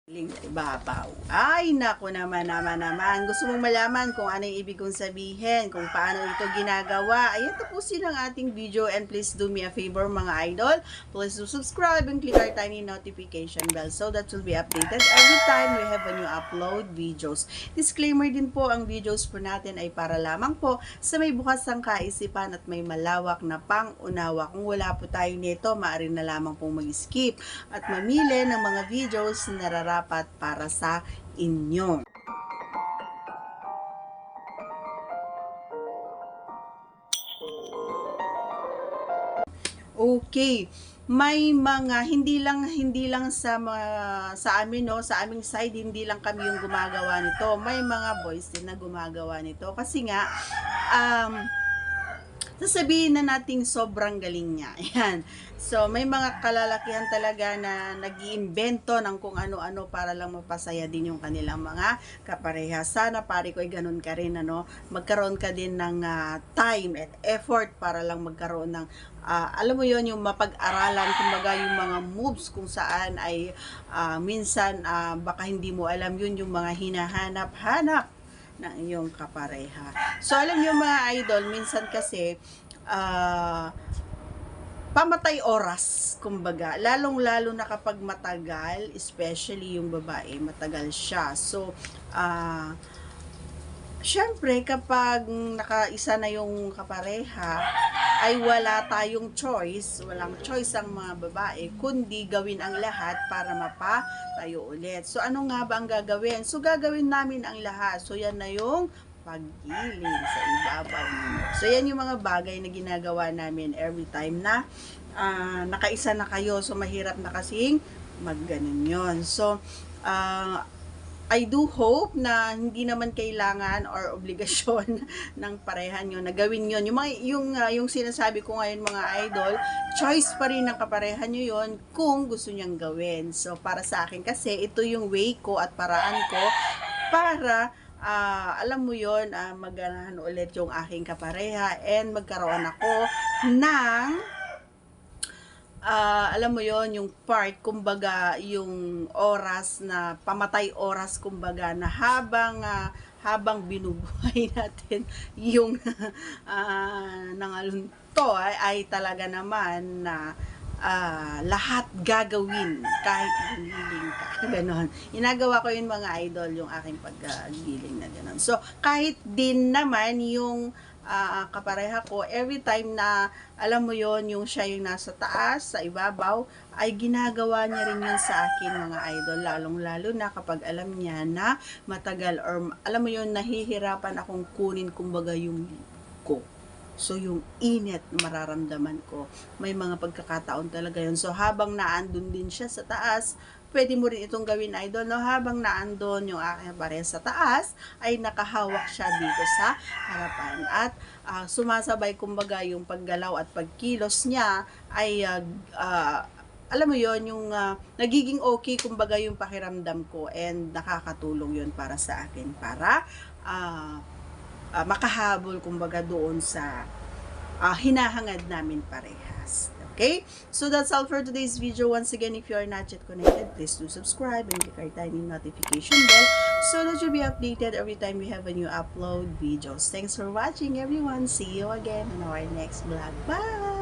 Ibabaw. Ay, naku naman. Gusto mong malaman kung ano yung ibig kong sabihin, kung paano ito ginagawa. Ayan, tapusin ang ating video and please do me a favor mga idol. Please do subscribe and click our tiny notification bell so that you'll be updated every time we have a new upload videos. Disclaimer din po, ang videos po natin ay para lamang po sa may bukas ang kaisipan at may malawak na pang-unawa. Kung wala po tayo nito, maaari na lamang pong mag-skip at mamili ng mga videos na nararapat para sa inyo. Okay. May mga hindi lang sa amin no, sa aming side hindi lang kami yung gumagawa nito. May mga boys din na gumagawa nito kasi nga sasabihin na nating sobrang galing niya. Ayan. So, may mga kalalakihan talaga na nag-iimbento ng kung ano-ano para lang mapasaya din yung kanilang mga kapareha. Sana pare ko ay ganun ka rin, ano? Magkaroon ka din ng time and effort para lang magkaroon ng alam mo yon, yung mapag-aralan, kumbaga yung mga moves kung saan ay minsan baka hindi mo alam yun yung mga hinahanap-hanap ng iyong kapareha. So, alam niyo mga idol, minsan kasi pamatay oras, kumbaga. Lalong-lalo na kapag matagal, especially yung babae, matagal siya. So, syempre, kapag nakaisa na yung kapareha, ay wala tayong choice, walang choice ang mga babae, kundi gawin ang lahat para mapatayo ulit. So, ano nga ba ang gagawin? So, gagawin namin ang lahat. So, yan na yung paggiling sa ibabaw ninyo. So, yan yung mga bagay na ginagawa namin every time na nakaisa na kayo. So, mahirap na kasing magganon yon. So, I do hope na hindi naman kailangan or obligasyon ng pareha nyo na gawin yon. Yung sinasabi ko ngayon mga idol, choice pa rin ng kapareha nyo yon kung gusto nyang gawin. So, para sa akin kasi, ito yung way ko at paraan ko para alam mo yon, maganahan ulit yung aking kapareha and magkaroon ako ng alam mo yon, yung part, kumbaga yung oras na pamatay oras, kumbaga na habang binubuhay natin yung nangalunto ay talaga naman na lahat gagawin kahit giling ka. Ganon. Inagawa ko yun mga idol, yung aking paggiling na ganon. So, kahit din naman yung kapareha ko, every time na alam mo yon, yung siya yung nasa taas, sa ibabaw, ay ginagawa niya rin yun sa akin mga idol, lalong-lalo na kapag alam niya na matagal or alam mo yon, nahihirapan akong kunin kumbaga yung ko. So, yung init na mararamdaman ko, may mga pagkakataon talaga yun. So, habang naandun din siya sa taas, pwede mo rin itong gawin idol, no? Habang naandun yung aking pareha sa taas, ay nakahawak siya dito sa harapan. At sumasabay kumbaga yung paggalaw at pagkilos niya ay alam mo yon, yung nagiging okay kumbaga yung pakiramdam ko and nakakatulong yun para sa akin para makahabol kumbaga doon sa hinahangad namin parehas. Okay? So, that's all for today's video. Once again, if you are not yet connected, please do subscribe and click our tiny notification bell so that you'll be updated every time we have a new upload videos. Thanks for watching, everyone. See you again in our next vlog. Bye!